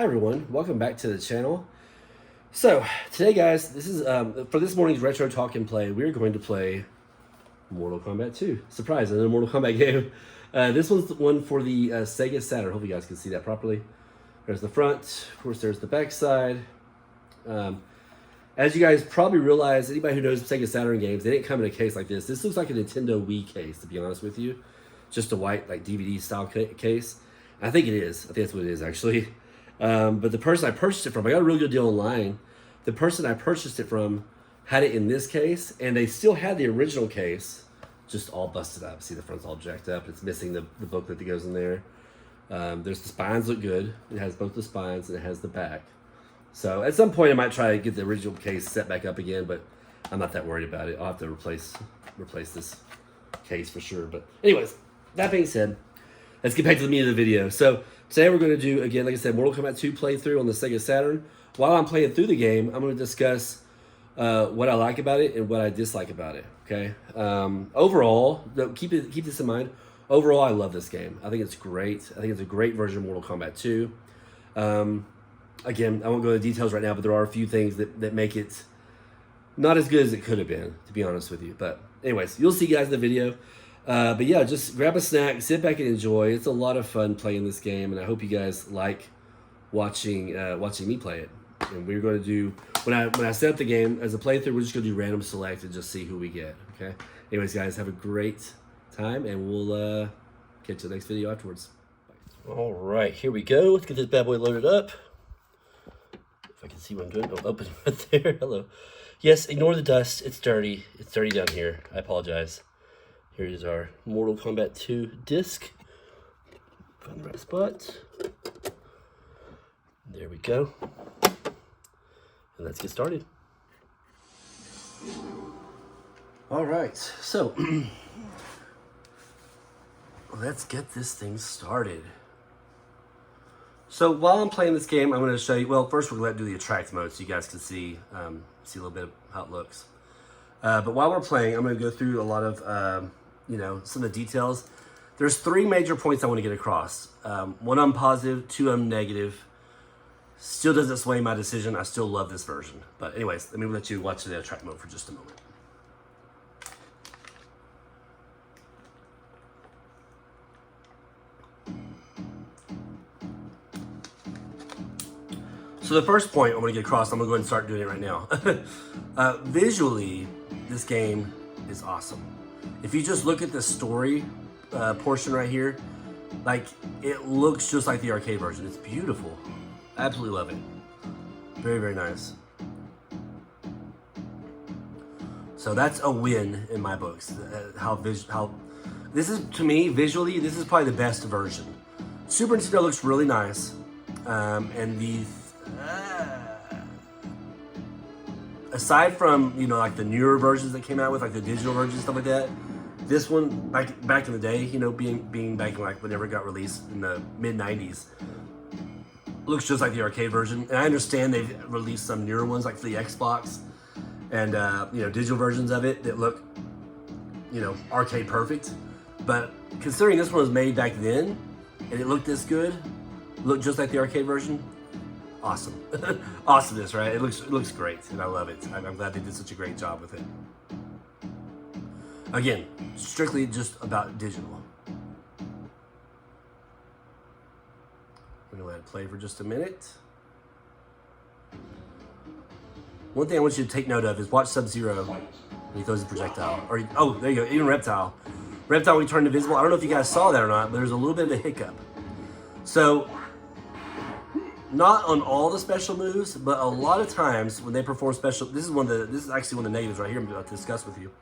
everyone, welcome back to the channel. So today guys, this is for this morning's retro talk and play, we're going to play Mortal Kombat 2. Surprise, another Mortal Kombat game. This one's the one for the Sega Saturn. Hope you guys can see that properly. There's the front, of course there's the back side. As you guys probably realize, anybody who knows Sega Saturn games, they didn't come in a case like this. This looks like a Nintendo Wii case, to be honest with you. Just a white like DVD style case. I think it is. I think that's what it is actually. But the person I purchased it from, I got a really good deal online. The person I purchased it from had it in this case, and they still had the original case, just all busted up. See, the front's all jacked up. It's missing the booklet that goes in there. There's the spines look good. It has both the spines and it has the back. So at some point I might try to get the original case set back up again, but I'm not that worried about it. I'll have to replace this case for sure. But anyways, that being said, let's get back to the meat of the video. So today we're going to do, again, like I said, Mortal Kombat 2 playthrough on the Sega Saturn. While I'm playing through the game, I'm going to discuss what I like about it and what I dislike about it. Okay. Overall, keep this in mind. Overall, I love this game. I think it's great. I think it's a great version of Mortal Kombat 2. Again, I won't go into details right now, but there are a few things that make it not as good as it could have been, to be honest with you. But anyways, you'll see guys in the video. But yeah, just grab a snack, sit back and enjoy. It's a lot of fun playing this game, and I hope you guys like watching me play it. And we're going to do, when I set up the game as a playthrough, we're just going to do random select and just see who we get. Okay. Anyways, guys, have a great time, and we'll get to the next video afterwards. Bye. All right, here we go. Let's get this bad boy loaded up. If I can see what I'm doing. Oh, open right there. Hello. Yes, ignore the dust. It's dirty. It's dirty down here. I apologize. Here is our Mortal Kombat 2 disc. Find the right spot. There we go. And let's get started. All right, so let's get this thing started. So while I'm playing this game, I'm going to show you, well, first we're going to do the attract mode so you guys can see a little bit of how it looks. But while we're playing, I'm going to go through a lot of, some of the details. There's 3 major points I want to get across. 1, I'm positive, 2, I'm negative. Still doesn't sway my decision. I still love this version. But anyways, let me let you watch the attract mode for just a moment. So the first point I'm going to get across, I'm going to go ahead and start doing it right now. Visually, this game is awesome. If you just look at the story portion right here, like, it looks just like the arcade version. It's beautiful. I absolutely love it. Very, very nice. So that's a win in my books. How this is, to me, visually, this is probably the best version. Super Nintendo looks really nice, and the aside from, like the newer versions that came out with, like the digital versions, stuff like that, this one, back in the day, being back in like whenever it got released in the mid-90s, looks just like the arcade version. And I understand they've released some newer ones like for the Xbox and digital versions of it that look arcade perfect. But considering this one was made back then and it looked this good, looked just like the arcade version, awesome. Awesomeness, right? It looks great, and I love it. I'm glad they did such a great job with it. Again, strictly just about digital. I'm gonna let it play for just a minute. One thing I want you to take note of is watch Sub-Zero when he throws a projectile. Or, oh, there you go, even Reptile. Reptile, when he turned invisible, I don't know if you guys saw that or not, but there's a little bit of a hiccup. So, not on all the special moves, but a lot of times when they perform special, this is actually one of the negatives right here I'm about to discuss with you.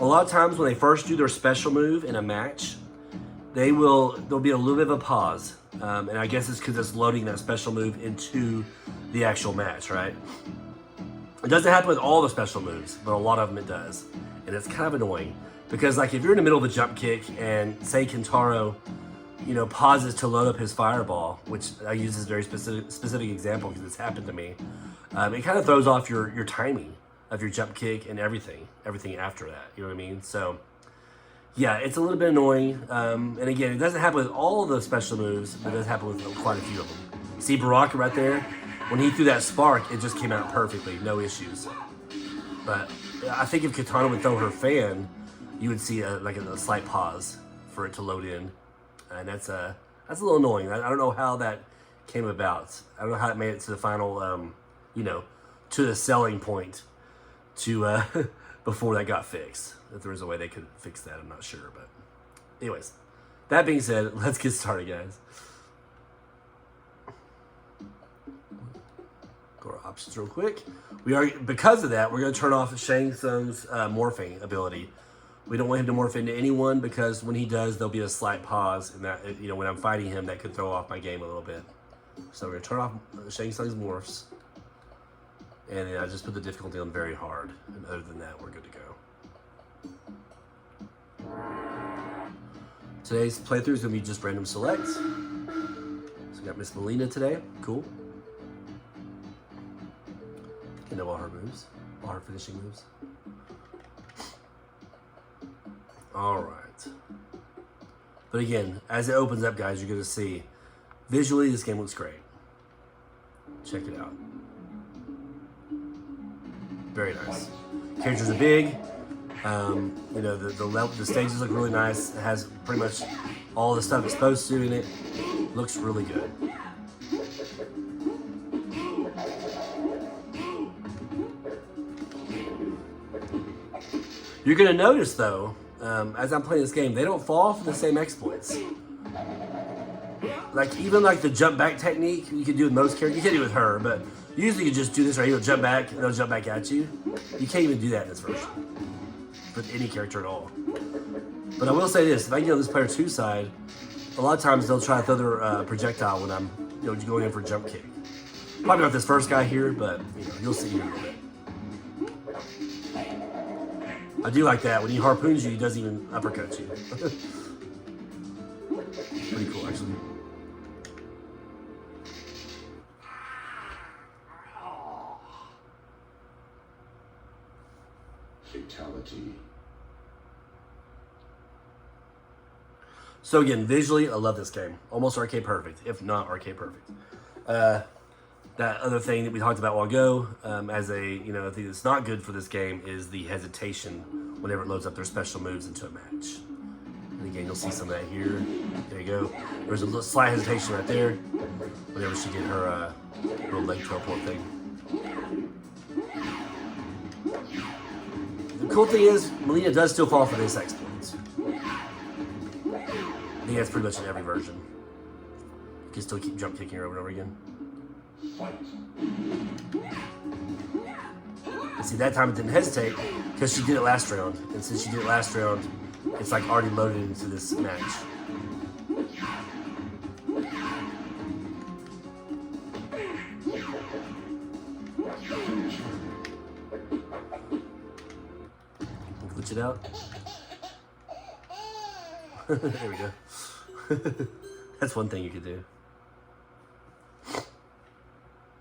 A lot of times when they first do their special move in a match, there'll be a little bit of a pause. And I guess it's because it's loading that special move into the actual match, right? It doesn't happen with all the special moves, but a lot of them it does. And it's kind of annoying because, like, if you're in the middle of a jump kick and say Kentaro, pauses to load up his fireball, which I use this very specific example because it's happened to me. It kind of throws off your timing of your jump kick and everything after that. You know what I mean? So yeah, it's a little bit annoying. And again, it doesn't happen with all of the special moves, but it does happen with quite a few of them. See Baraka right there? When he threw that spark, it just came out perfectly, no issues. But I think if Katana would throw her fan, you would see a slight pause for it to load in, and that's a little annoying. I don't know how that came about. I don't know how it made it to the final, to the selling point, to before that got fixed. If there was a way they could fix that, I'm not sure. But anyways, that being said, let's get started, guys. Go to our options real quick. Because of that, we're going to turn off Shang Tsung's morphing ability. We don't want him to morph into anyone because when he does, there'll be a slight pause, and that when I'm fighting him, that could throw off my game a little bit. So we're going to turn off Shang Tsung's morphs, and then I just put the difficulty on very hard. And other than that, we're good to go. Today's playthrough is going to be just random selects. So we got Miss Melina today. Cool. You know all her moves, all her finishing moves. All right. But again, as it opens up, guys, you're going to see visually this game looks great. Check it out. Very nice. Characters are big. The stages look really nice. It has pretty much all the stuff it's supposed to in it. Looks really good. You're going to notice, though, as I'm playing this game, they don't fall for the same exploits. Even the jump back technique you can do with most characters. You can't do it with her, but usually you just do this right. You'll jump back, and they'll jump back at you. You can't even do that in this version with any character at all. But I will say this: if I get on this player 2 side, a lot of times they'll try to throw their projectile when I'm going in for a jump kick. Probably not this first guy here, but you'll see here in a little bit. I do like that. When he harpoons you, he doesn't even uppercut you. Pretty cool, actually. Fatality. So again, visually, I love this game. Almost arcade perfect, if not arcade perfect. That other thing that we talked about a while ago, as a thing that's not good for this game is the hesitation whenever it loads up their special moves into a match. And again, you'll see some of that here. There you go. There's a little slight hesitation right there whenever she did her little leg teleport thing. The cool thing is, Melina does still fall for this exploits. I think that's pretty much in every version. You can still keep jump kicking her over and over again. And see, that time it didn't hesitate because she did it last round. And since she did it last round, it's already loaded into this match. Glitch it out. There we go. That's one thing you could do.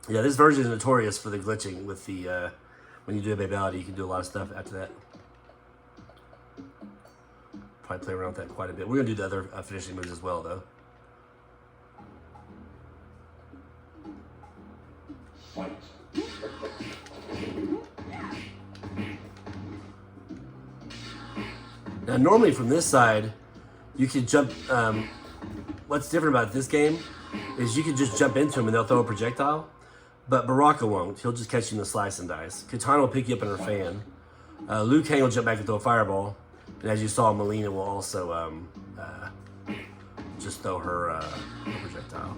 Yeah, this version is notorious for the glitching with the, when you do a babality, you can do a lot of stuff after that. Probably play around with that quite a bit. We're going to do the other finishing moves as well, though. Fight. Now, normally from this side, you can jump, what's different about this game is you can just jump into them and they'll throw a projectile. But Baraka won't. He'll just catch you in the slice and dice. Katana will pick you up in her fan. Liu Kang will jump back and throw a fireball. And as you saw, Melina will also just throw her projectile.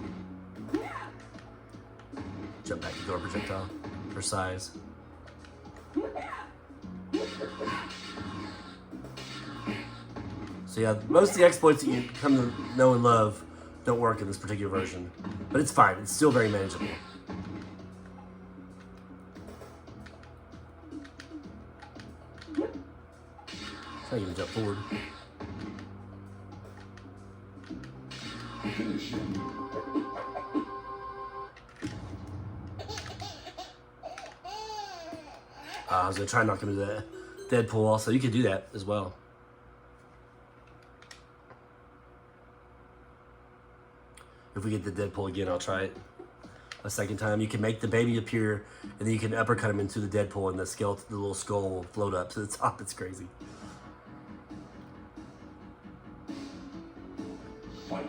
Jump back and throw her projectile. Her size. So yeah, most of the exploits that you come to know and love don't work in this particular version. But it's fine. It's still very manageable. I can jump forward. I was going to try and knock him into the Deadpool also. You could do that as well. If we get the Deadpool again, I'll try it. a second time. You can make the baby appear, and then you can uppercut him into the Deadpool, and the skeleton, the little skull will float up to the top. It's crazy. Fight.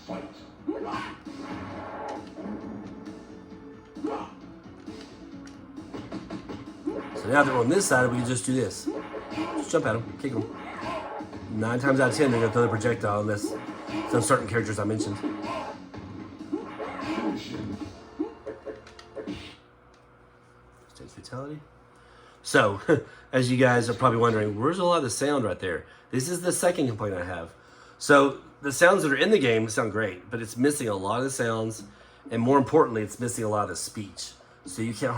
Fight. So now that we're on this side, we can just do this. Just jump at him, kick him. 9 times out of 10, they're gonna throw the projectile unless some certain characters I mentioned. Stage fatality. So, as you guys are probably wondering, where's a lot of the sound right there? This is the second complaint I have. So, the sounds that are in the game sound great, but it's missing a lot of the sounds, and more importantly, it's missing a lot of the speech. So you can't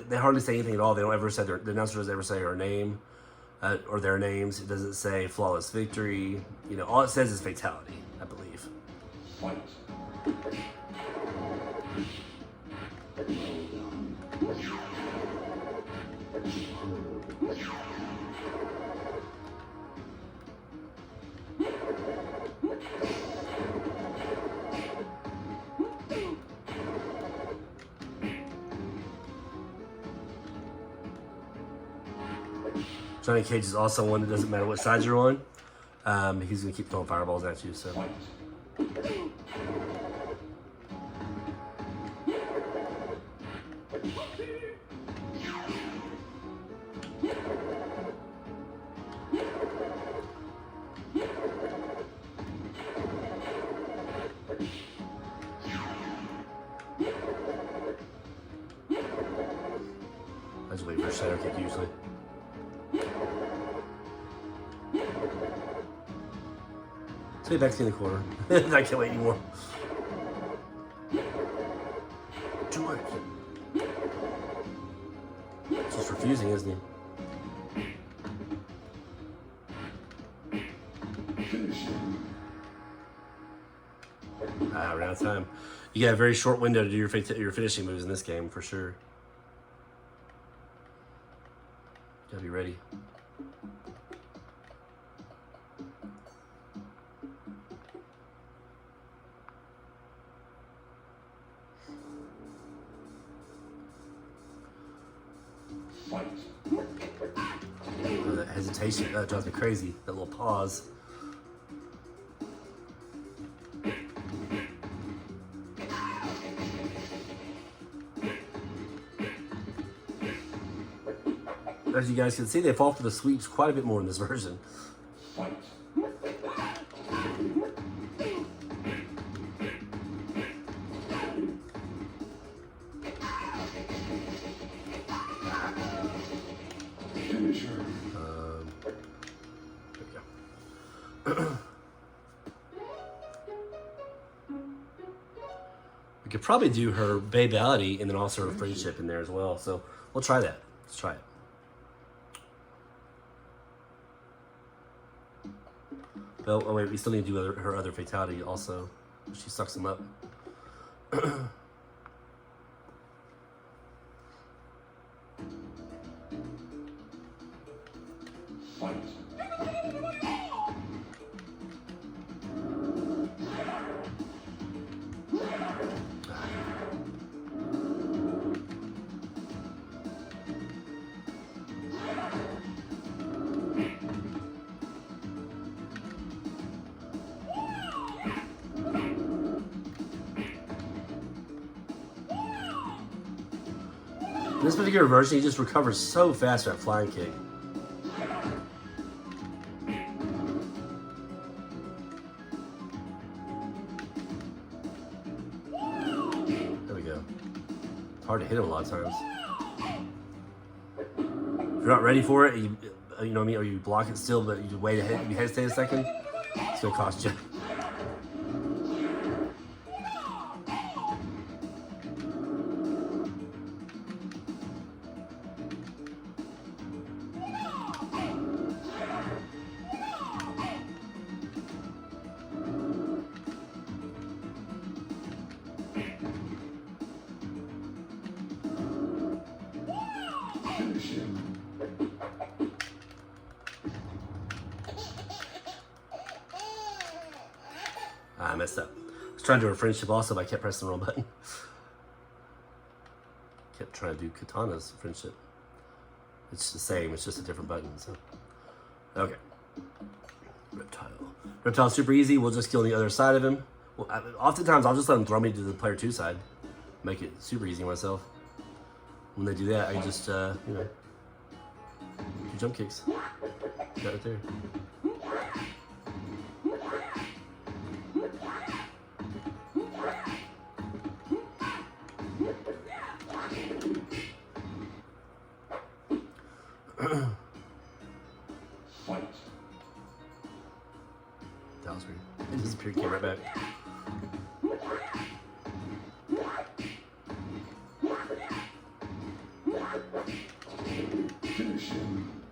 they hardly say anything at all. They don't ever say, the announcer doesn't ever say her name, or their names. It doesn't say flawless victory. You know, all it says is fatality, I believe. Fight. Johnny Cage is also one that doesn't matter what side you're on. He's going to keep throwing fireballs at you. So. Fight. I just wait for a shadow kick usually. Stay back in the corner. I can't wait anymore. Do it. It's just refusing, isn't he? Finish him. We're out of time. You got a very short window to do your finishing moves in this game, for sure. Gotta be ready. Fight. That hesitation, that drives me crazy. That little pause. As you guys can see, they fall for the sweeps quite a bit more in this version. Fight. Finisher. There we go. We could probably do her babality and then also her friendship in there as well. So we'll try that. Let's try it. Oh wait, we still need to do her other fatality also. She sucks him up. Fight. In this particular version, he just recovers so fast for that flying kick. There we go. It's hard to hit him a lot of times. If you're not ready for it, you know what I mean, or you block it still, but you wait ahead, you hesitate a second, it's gonna cost you. Finish him. I messed up. I was trying to do a friendship also, but I kept pressing the wrong button. Kept trying to do Katana's friendship. It's the same, it's just a different button. So, okay. Reptile. Reptile's super easy. We'll just kill on the other side of him. Well, oftentimes I'll just let him throw me to the player 2 side. Make it super easy myself. When they do that, I just, you know, do jump kicks. Got it there. Fight. That was weird. It disappeared, came right back. Finish him.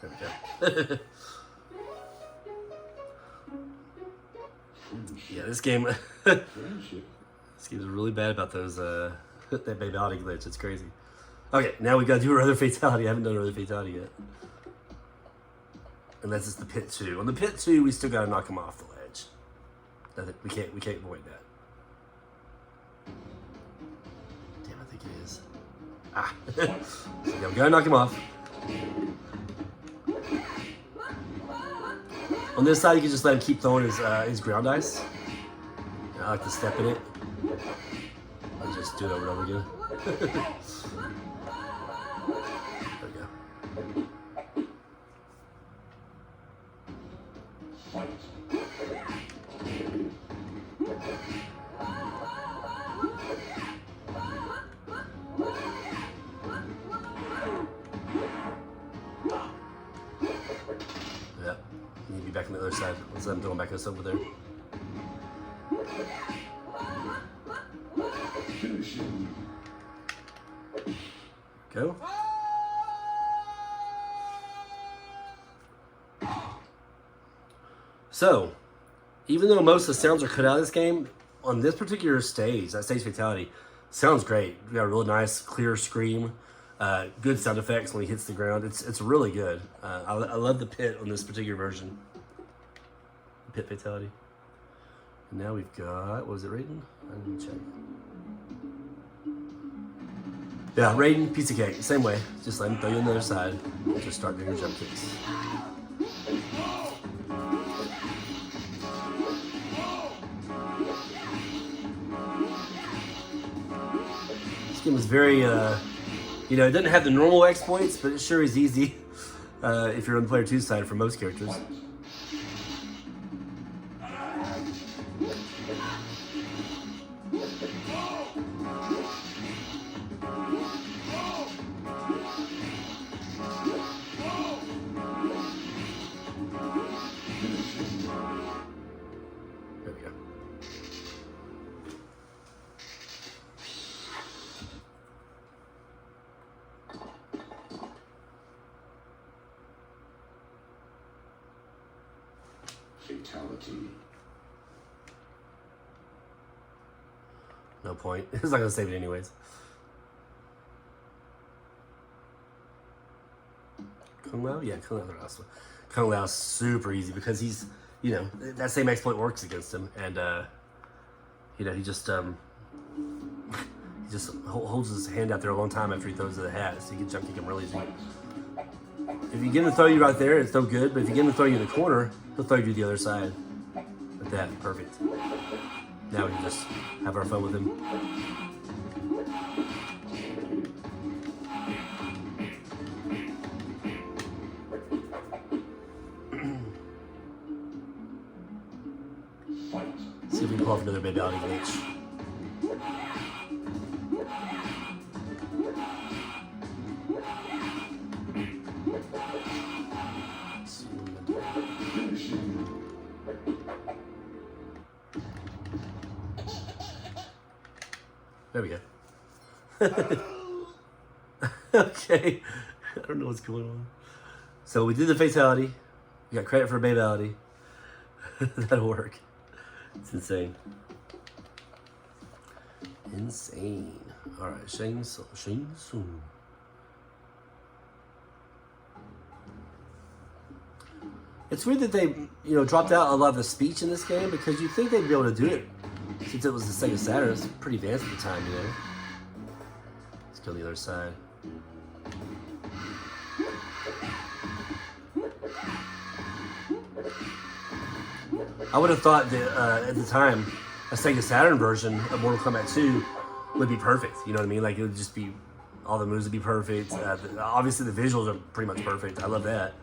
There we go. Yeah, this game Friendship. this game is really bad about those that babality glitch. It's crazy. Okay, now we gotta do another fatality. I haven't done another fatality yet. And that's just the pit 2. On the pit 2, we still gotta knock him off the ledge. We can't avoid that. Damn, I think it is. Ah. So yeah, we gotta knock him off. On this side, you can just let him keep throwing his ground ice. I like to step in it. I'll just do it over and over again. There we go. Fight. Yeah. Need to be back on the other side. Let's let him throw him back us over there. Finish him. Go. So, even though most of the sounds are cut out of this game, on this particular stage, that stage fatality, sounds great. We got a really nice, clear scream, good sound effects when he hits the ground. It's really good. I love the pit on this particular version. Pit fatality. And now we've got, what was it, Raiden? I didn't check. Yeah, Raiden, piece of cake, same way. Just let him throw you on the other side. Just start doing your jump kicks. This game is very, you know, it doesn't have the normal exploits, but it sure is easy if you're on the player 2 side for most characters. There we go. Fatality. No point. It's not gonna save it anyways. Kung Lao? Yeah, Kung Lao. Kung Lao's super easy because he's, you know, that same exploit works against him, and you know, he just holds his hand out there a long time after he throws the hat, so you can jump kick him really easy. If you get him to throw you right there, it's no good, but if you get him to throw you in the corner, he'll throw you to the other side. Like that, perfect. Now we can just have our fun with him. Fight. See if we can pull off another babality glitch. Finish him. There we go. Okay. I don't know what's going on. So we did the fatality. We got credit for a babality. That'll work. It's insane. Insane. All right, Shang Tsung. It's weird that they, dropped out a lot of the speech in this game because you'd think they'd be able to do it since it was the Sega Saturn. It's pretty advanced at the time, Let's go to the other side. I would have thought that at the time, a Sega Saturn version of Mortal Kombat 2 would be perfect. You know what I mean? Like it would just be, all the moves would be perfect. Obviously the visuals are pretty much perfect. I love that.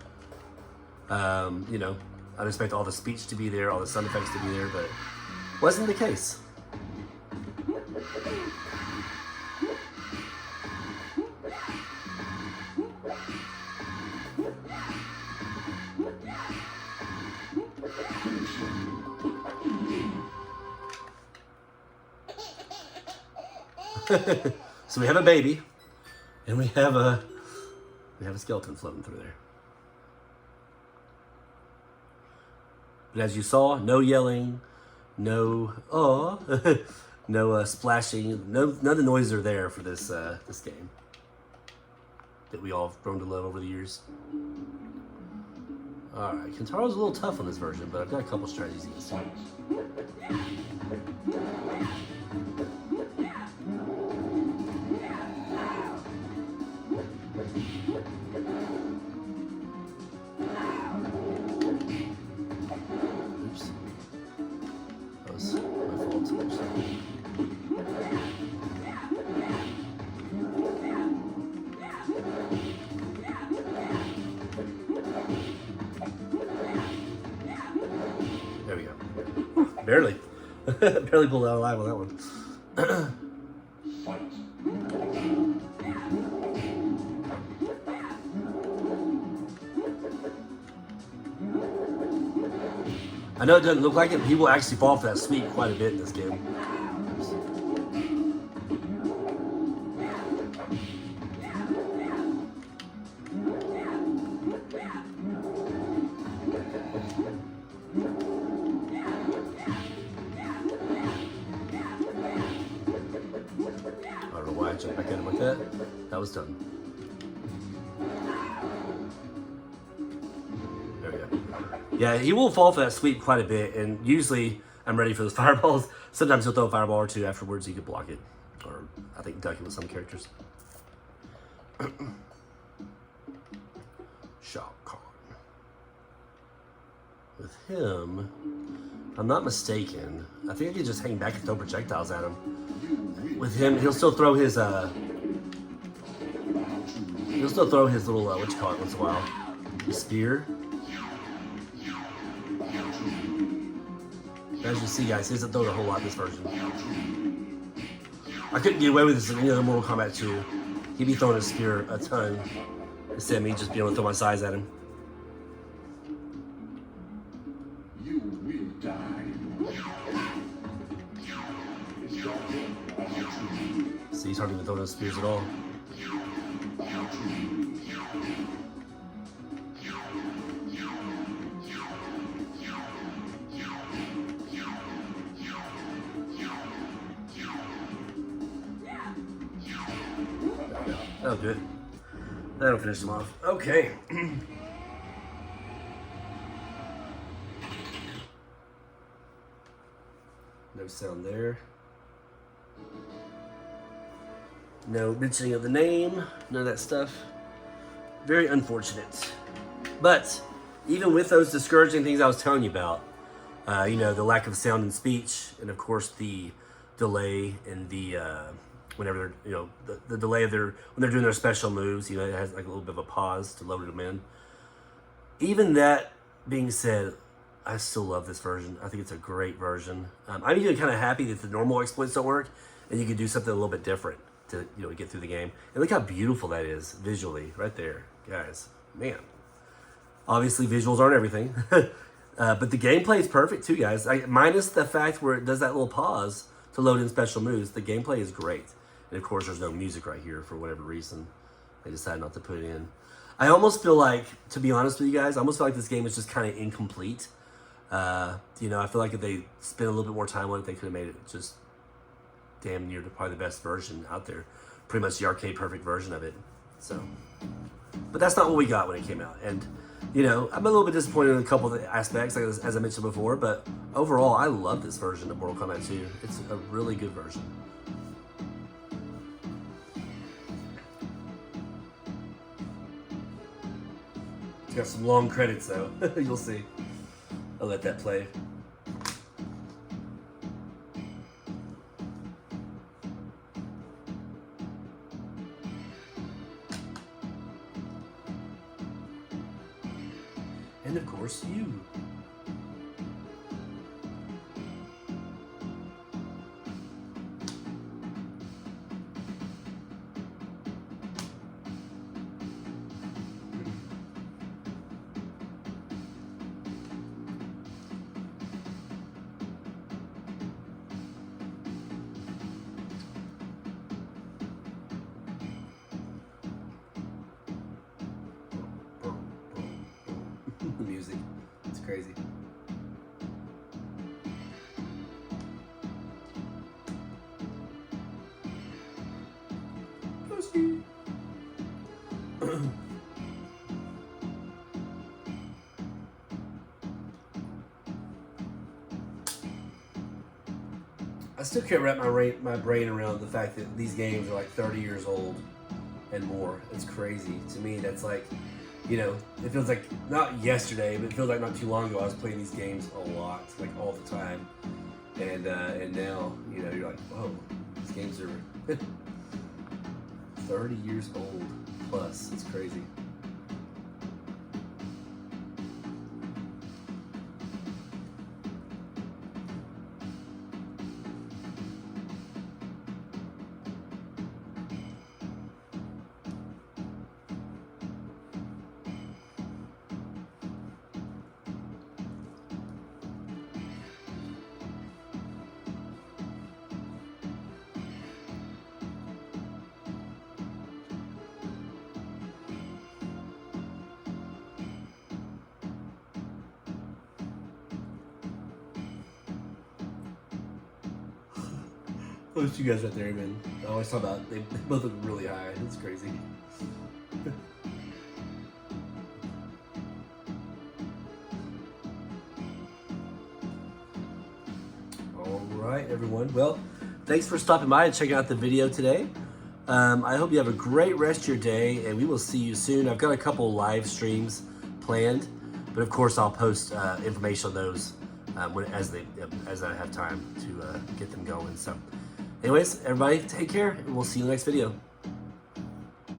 I'd expect all the speech to be there, all the sound effects to be there, but wasn't the case. So we have a baby, and we have a skeleton floating through there. But as you saw, no yelling, no no splashing, none of the noises are there for this this game that we all have grown to love over the years. All right, Kentaro's a little tough on this version, but I've got a couple strategies you can see. Oops. That was my fault. There we go. Barely. Barely pulled out alive on that one. Fight. I know it doesn't look like it, but he will actually fall for that sweep quite a bit in this game. I don't know why I jumped back at him like that. That was done. There we go. Yeah, he will fall for that sweep quite a bit, and usually I'm ready for those fireballs. Sometimes he'll throw a fireball or two afterwards, you could block it. Or I think duck it with some characters. Shao Kahn. With him, if I'm not mistaken, I think I could just hang back and throw projectiles at him. With him, he'll still throw his little, what you call it once in a while, his spear. As you see, guys, he doesn't throw it a whole lot in this version. I couldn't get away with this in any other Mortal Kombat 2. He'd be throwing his spear a ton, instead of me just being able to throw my size at him. You will die. See, he's hardly even throwing his spears at all. Oh, good. That'll finish him off. Okay. No sound there. No mentioning of the name. None of that stuff. Very unfortunate. But even with those discouraging things I was telling you about, the lack of sound and speech, and of course the delay in the whenever they're, the delay of when they're doing their special moves, it has like a little bit of a pause to load them in. Even that being said, I still love this version. I think it's a great version. I'm even kind of happy that the normal exploits don't work, and you can do something a little bit different to get through the game. And look how beautiful that is visually, right there, guys. Man, obviously visuals aren't everything, but the gameplay is perfect too, guys. Minus the fact where it does that little pause to load in special moves, the gameplay is great. And of course, there's no music right here for whatever reason. They decided not to put it in. I almost feel like, to be honest with you guys, I almost feel like this game is just kind of incomplete. I feel like if they spent a little bit more time on it, they could have made it just damn near probably the best version out there. Pretty much the arcade perfect version of it. So, but that's not what we got when it came out. And, you know, I'm a little bit disappointed in a couple of the aspects, like as I mentioned before, but overall, I love this version of Mortal Kombat 2. It's a really good version. It's got some long credits though. You'll see. I'll let that play. And of course, you. The music, it's crazy. I still can't wrap my brain around the fact that these games are like 30 years old and more. It's crazy. To me, that's like, you know, it feels like not yesterday, but it feels like not too long ago I was playing these games a lot, like all the time. And now, you know, you're like, whoa, these games are 30 years old plus. It's crazy. Those two guys right there, man. I always talk about, they both look really high. It's crazy. All right, everyone. Well, thanks for stopping by and checking out the video today. I hope you have a great rest of your day, and we will see you soon. I've got a couple live streams planned, but of course I'll post information on those as I have time to get them going. So anyways, everybody take care, and we'll see you in the next video.